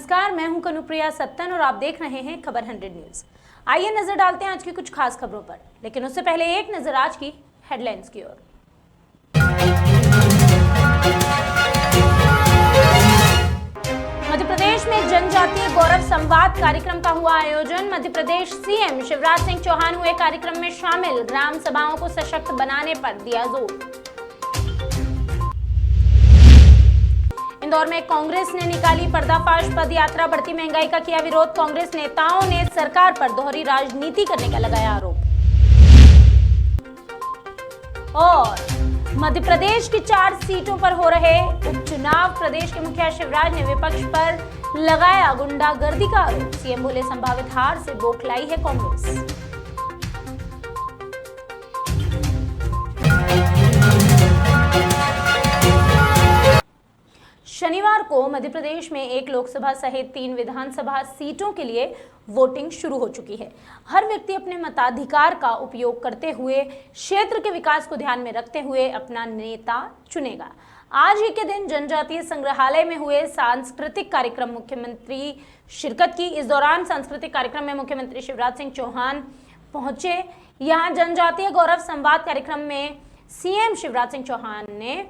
नमस्कार, मैं हूं कनुप्रिया सत्तन और आप देख रहे हैं खबर 100 न्यूज। आइए नजर डालते हैं आज की कुछ खास खबरों पर, लेकिन उससे पहले एक नजर आज की हेडलाइंस की ओर। मध्य प्रदेश में जनजातीय गौरव संवाद कार्यक्रम का हुआ आयोजन। मध्य प्रदेश सीएम शिवराज सिंह चौहान हुए कार्यक्रम में शामिल। ग्राम सभाओं को सशक्त बनाने पर दिया जोर। इंदौर में कांग्रेस ने निकाली पर्दाफाश पद यात्रा। बढ़ती महंगाई का किया विरोध। कांग्रेस नेताओं ने सरकार पर दोहरी राजनीति करने का लगाया आरोप। और मध्य प्रदेश की 4 सीटों पर हो रहे उपचुनाव। प्रदेश के मुखिया शिवराज ने विपक्ष पर लगाया गुंडागर्दी का आरोप। सीएम बोले संभावित हार से बौखलाई है कांग्रेस। शनिवार को मध्य प्रदेश में 1 लोकसभा सहित 3 विधानसभा सीटों के लिए वोटिंग शुरू हो चुकी है। हर व्यक्ति अपने मताधिकार का उपयोग करते हुए क्षेत्र के विकास को ध्यान में रखते हुए अपना नेता चुनेगा। आज ही के दिन जनजातीय संग्रहालय में हुए सांस्कृतिक कार्यक्रम मुख्यमंत्री शिरकत की। इस दौरान सांस्कृतिक कार्यक्रम में मुख्यमंत्री शिवराज सिंह चौहान पहुंचे। यहां जनजातीय गौरव संवाद कार्यक्रम में सीएम शिवराज सिंह चौहान ने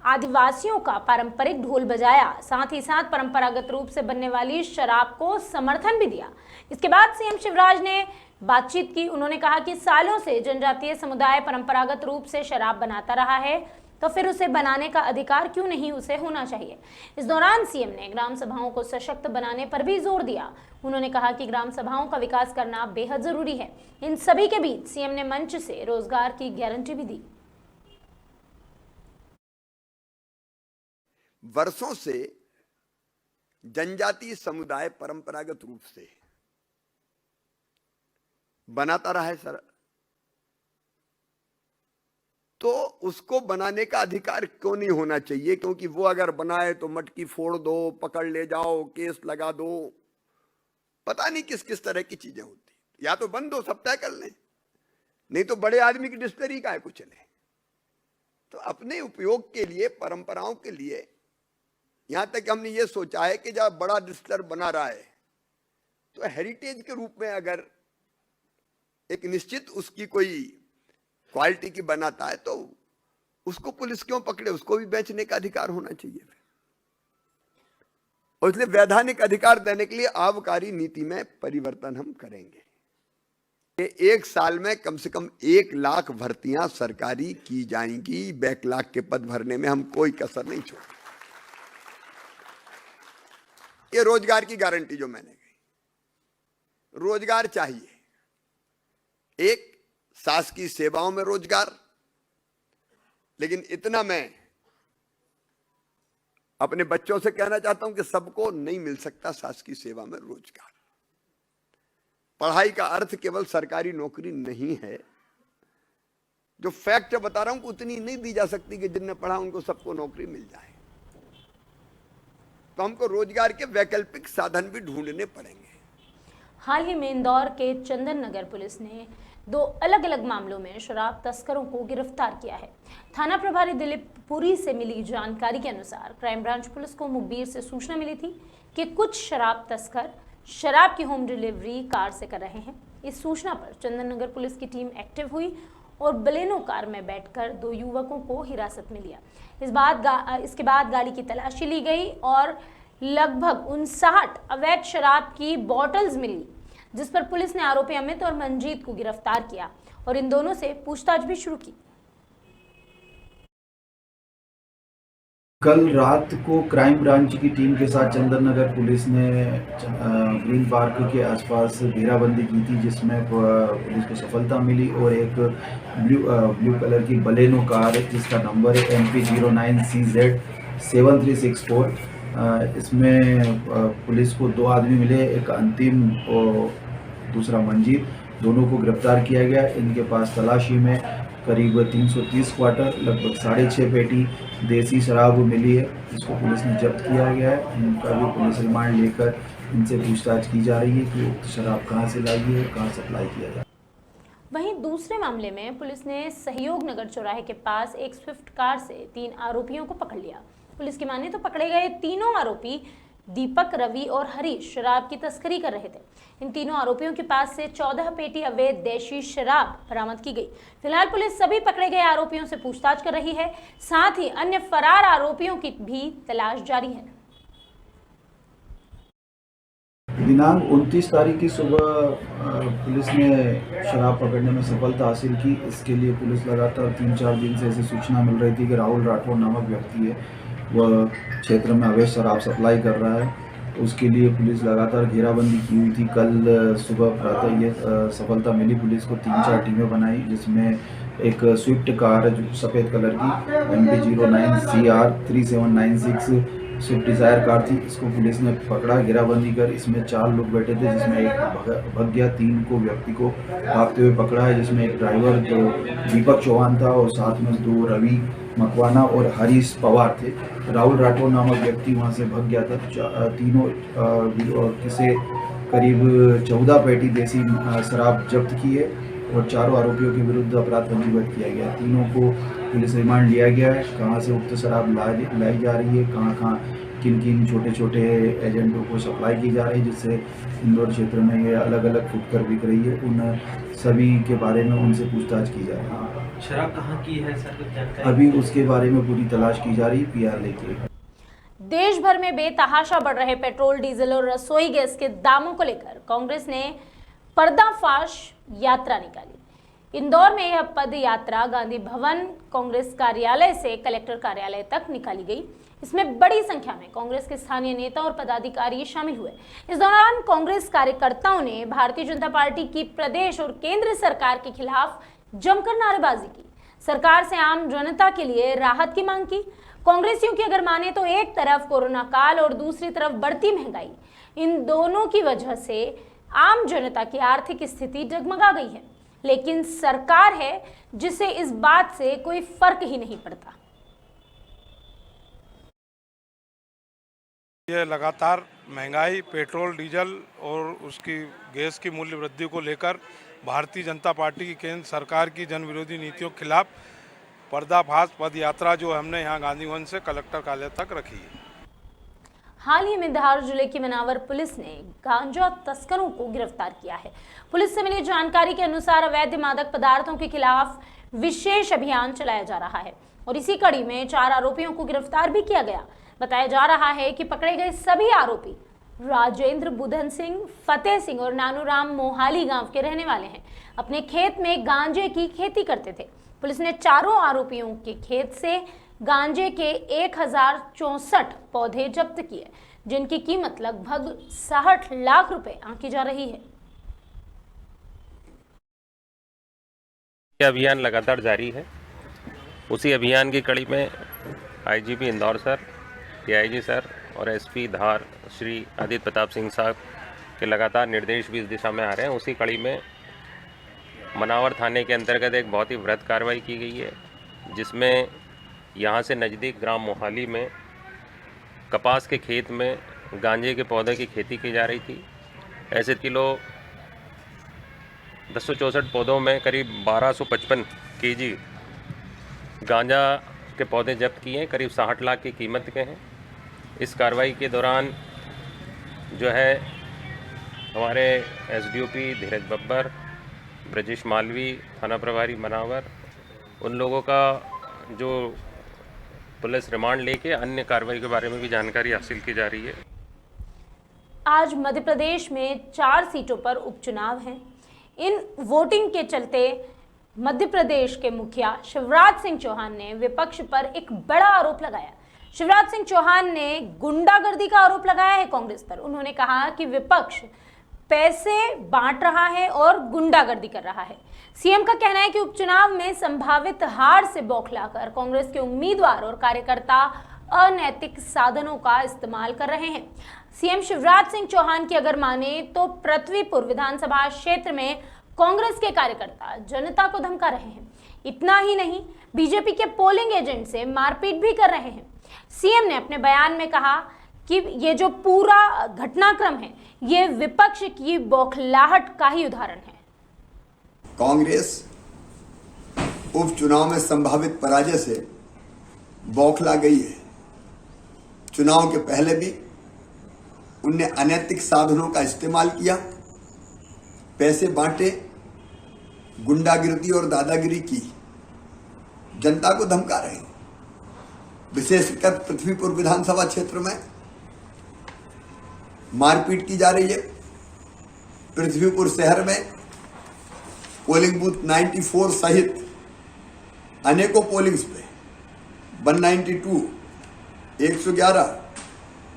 आदिवासियों का पारंपरिक ढोल बजाया, साथ ही साथ परंपरागत रूप से बनने वाली शराब को समर्थन भी दिया। इसके बाद सीएम शिवराज ने बातचीत की। उन्होंने कहा कि सालों से जनजातीय समुदाय परंपरागत रूप से शराब बनाता रहा है, तो फिर उसे बनाने का अधिकार क्यों नहीं उसे होना चाहिए। इस दौरान सीएम ने ग्राम सभाओं को सशक्त बनाने पर भी जोर दिया। उन्होंने कहा कि ग्राम सभाओं का विकास करना बेहद जरूरी है। इन सभी के बीच सीएम ने मंच से रोजगार की गारंटी भी दी। वर्षों से जनजातीय समुदाय परंपरागत रूप से बनाता रहा है सर, तो उसको बनाने का अधिकार क्यों नहीं होना चाहिए? क्योंकि वो अगर बनाए तो मटकी फोड़ दो, पकड़ ले जाओ, केस लगा दो, पता नहीं किस किस तरह की चीजें होती। या तो बंद दो, सब तय कर लें, नहीं तो बड़े आदमी की डिस्टरी का है कुछ चले। तो अपने उपयोग के लिए, परंपराओं के लिए, यहां तक हमने ये सोचा है कि जब बड़ा डिस्टिलर बना रहा है तो हेरिटेज के रूप में अगर एक निश्चित उसकी कोई क्वालिटी की बनाता है तो उसको पुलिस क्यों पकड़े? उसको भी बेचने का अधिकार होना चाहिए। और इसलिए वैधानिक अधिकार देने के लिए आबकारी नीति में परिवर्तन हम करेंगे। 1 साल में कम से कम 1 लाख भर्तियां सरकारी की जाएंगी। बैकलॉग के पद भरने में हम कोई कसर नहीं छोड़ेंगे। ये रोजगार की गारंटी जो मैंने कही, रोजगार चाहिए। एक, शासकीय सेवाओं में रोजगार, लेकिन इतना मैं अपने बच्चों से कहना चाहता हूं कि सबको नहीं मिल सकता शासकीय सेवा में रोजगार। पढ़ाई का अर्थ केवल सरकारी नौकरी नहीं है। जो फैक्ट बता रहा हूं उतनी नहीं दी जा सकती कि जिनने पढ़ा उनको सबको नौकरी मिल जाए। तो हमको रोजगार के वैकल्पिक साधन भी ढूंढने पड़ेंगे। हाल ही में इंदौर के चंदन नगर पुलिस ने 2 अलग अलग मामलों में शराब तस्करों को गिरफ्तार किया है। थाना प्रभारी दिलीप पुरी से मिली जानकारी के अनुसार क्राइम ब्रांच पुलिस को मुखबिर से सूचना मिली थी कि कुछ शराब तस्कर शराब की होम डिलीवरी कार से कर रहे हैं। इस सूचना पर चंदन नगर पुलिस की टीम एक्टिव हुई और बलेनो कार में बैठकर 2 युवकों को हिरासत में लिया। इसके बाद गाड़ी की तलाशी ली गई और लगभग 59 अवैध शराब की बॉटल्स मिली, जिस पर पुलिस ने आरोपी अमित और मंजीत को गिरफ्तार किया और इन दोनों से पूछताछ भी शुरू की। कल रात को क्राइम ब्रांच की टीम के साथ चंदन नगर पुलिस ने ग्रीन पार्क के आसपास घेराबंदी की थी, जिसमें पुलिस को सफलता मिली और एक ब्लू कलर की बलेनो कार जिसका नंबर है MP09CZ 7364। इसमें पुलिस को 2 आदमी मिले, एक अंतिम और दूसरा मंजीत। दोनों को गिरफ्तार किया गया। इनके पास तलाशी में करीब 330 क्वार्टर लगभग 6.5 पेटी देसी शराब मिली है, जिसको पुलिस ने जब्त किया गया है। इनका भी पुलिस रिमांड लेकर इनसे पूछताछ की जा रही है कि शराब कहाँ से लाई है, कहाँ सप्लाई किया जाए। वहीं दूसरे मामले में पुलिस ने सहयोग नगर चौराहे के पास एक स्विफ्ट कार से 3 आरोपियों को पकड़ लिया। पुलिस की माने तो पकड़े गए तीनों आरोपी दीपक, रवि और हरीश शराब की तस्करी कर रहे थे। इन तीनों आरोपियों के पास से 14 पेटी अवैध देशी शराब बरामद की गई। फिलहाल पुलिस सभी पकड़े गए आरोपियों से पूछताछ कर रही है, साथ ही अन्य फरार आरोपियों की भी तलाश जारी है। दिनांक 29 तारीख की सुबह पुलिस ने शराब पकड़ने में सफलता हासिल की। इसके लिए पुलिस लगातार 3-4 दिन से ऐसी सूचना मिल रही थी कि राहुल राठौर नामक व्यक्ति है, वह क्षेत्र में अवैध शराब सप्लाई कर रहा है। उसके लिए पुलिस लगातार घेराबंदी की हुई थी। कल सुबह प्रातः ये सफलता मिली। पुलिस को 3-4 टीमें बनाई, जिसमें एक स्विफ्ट कार जो सफ़ेद कलर की MP09 CR 3796 Swift Dzire car थी, इसको पुलिस ने पकड़ा घेराबंदी कर। इसमें 4 लोग बैठे थे, जिसमें एक भग गया। 3 को व्यक्ति को भागते हुए पकड़ा है, जिसमें एक ड्राइवर जो दीपक चौहान था और साथ में 2 रवि मकवाना और हरीश पवार थे। राहुल राठौर नामक व्यक्ति वहां से भाग गया था। तीनों से करीब 14 पेटी देसी शराब जब्त की है और चारों आरोपियों के विरुद्ध अपराध पंजीबद्ध किया गया। तीनों को पुलिस रिमांड लिया गया है। कहां से उक्त शराब लाई जा रही है, कहां किन छोटे छोटे एजेंटों को सप्लाई की जा रही है, जिससे इंदौर क्षेत्र में ये अलग अलग फुटकर बिक रही है, उन सभी के बारे में उनसे पूछताछ की जा रही है। शराब कहाँ की है सर, कुछ जानकारी? अभी उसके बारे में पूरी तलाश की जा रही है, PR लेके। देश भर में बेतहाशा बढ़ रहे पेट्रोल, डीजल और रसोई गैस के दामों को लेकर कांग्रेस ने पर्दाफाश यात्रा निकाली। इंदौर में यह पद यात्रा गांधी भवन कांग्रेस कार्यालय से कलेक्टर कार्यालय तक निकाली गई। इसमें बड़ी संख्या में कांग्रेस के स्थानीय नेता और पदाधिकारी शामिल हुए। इस दौरान कांग्रेस कार्यकर्ताओं ने भारतीय जनता पार्टी की प्रदेश और केंद्र सरकार के खिलाफ जमकर नारेबाजी की, सरकार से आम जनता के लिए राहत की मांग की। कांग्रेसियों की अगर माने तो एक तरफ कोरोना काल और दूसरी तरफ बढ़ती महंगाई, इन दोनों की वजह से आम जनता की आर्थिक स्थिति डगमगा गई है, लेकिन सरकार है जिसे इस बात से कोई फर्क ही नहीं पड़ता। ये लगातार महंगाई, पेट्रोल, डीजल और उसकी गैस की मूल्य वृद्धि को लेकर भारतीय जनता पार्टी की केंद्र सरकार की जन विरोधी नीतियों के खिलाफ पर्दाफाश पद यात्रा जो हमने यहाँ गांधी भवन से कलेक्टर कार्यालय तक रखी है। हाल ही में धार जिले की मनावर पुलिस ने गांजा तस्करों को गिरफ्तार किया है। पुलिस से मिली जानकारी के अनुसार अवैध मादक पदार्थों के खिलाफ विशेष अभियान चलाया जा रहा है और इसी कड़ी में 4 आरोपियों को गिरफ्तार भी किया गया। बताया जा रहा है कि पकड़े गए सभी आरोपी राजेंद्र, बुधन सिंह, फतेह सिंह और नानूराम मोहाली गांव के रहने वाले हैं। अपने खेत में गांजे की खेती करते थे। पुलिस ने चारों आरोपियों के खेत से गांजे के 1064 पौधे जब्त किए, जिनकी कीमत लगभग 60 लाख रुपए आंकी जा रही है। यह अभियान लगातार जारी है। उसी अभियान की कड़ी में IGP Indore sir, DIG sir और SP धार श्री आदित्य प्रताप सिंह साहब के लगातार निर्देश भी इस दिशा में आ रहे हैं। उसी कड़ी में मनावर थाने के अंतर्गत एक बहुत ही वृहद कार्रवाई की गई है, जिसमें यहाँ से नज़दीक ग्राम मोहाली में कपास के खेत में गांजे के पौधे की खेती की जा रही थी। ऐसे किलो 1064 पौधों में करीब 1255 kg गांजा के पौधे जब्त किए हैं, करीब 60 लाख की कीमत के हैं। इस कार्रवाई के दौरान जो है हमारे SDOP धीरज बब्बर, ब्रजेश मालवी, थाना प्रभारी मनावर, उन लोगों का जो पुलिस रिमांड लेके अन्य कार्रवाई के बारे में भी जानकारी हासिल की जा रही है। आज मध्य प्रदेश में 4 सीटों पर उपचुनाव हैं। इन वोटिंग के चलते मध्य प्रदेश के मुखिया शिवराज सिंह चौहान ने विपक्ष पर एक बड़ा आरोप लगाया। शिवराज सिंह चौहान ने गुंडागर्दी का आरोप लगाया है कांग्रेस पर। उन्होंने कहा कि विपक्ष पैसे बांट रहा है और गुंडागर्दी कर रहा है। सीएम का कहना है कि उपचुनाव में संभावित हार से बौखलाकर कांग्रेस के उम्मीदवार और कार्यकर्ता अनैतिक साधनों का इस्तेमाल कर रहे हैं। सीएम शिवराज सिंह चौहान की अगर माने तो पृथ्वीपुर विधानसभा क्षेत्र में कांग्रेस के कार्यकर्ता जनता को धमका रहे हैं। इतना ही नहीं, बीजेपी के पोलिंग एजेंट से मारपीट भी कर रहे हैं। सीएम ने अपने बयान में कहा कि ये जो पूरा घटनाक्रम है, ये विपक्ष की बौखलाहट का ही उदाहरण है। कांग्रेस उपचुनाव में संभावित पराजय से बौखला गई है। चुनाव के पहले भी उनने अनैतिक साधनों का इस्तेमाल किया, पैसे बांटे, गुंडागिरी और दादागिरी की, जनता को धमका रहे हैं। विशेषकर पृथ्वीपुर विधानसभा क्षेत्र में मारपीट की जा रही है। पृथ्वीपुर शहर में पोलिंग बूथ 94 सहित अनेकों पोलिंग्स पे 192, 111,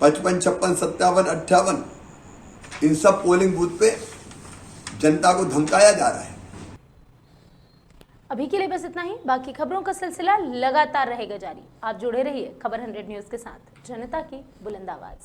55, 56, 57, 58 इन सब पोलिंग बूथ पे जनता को धमकाया जा रहा है। अभी के लिए बस इतना ही। बाकी खबरों का सिलसिला लगातार रहेगा जारी। आप जुड़े रहिए खबर 100 न्यूज के साथ, जनता की बुलंद आवाज।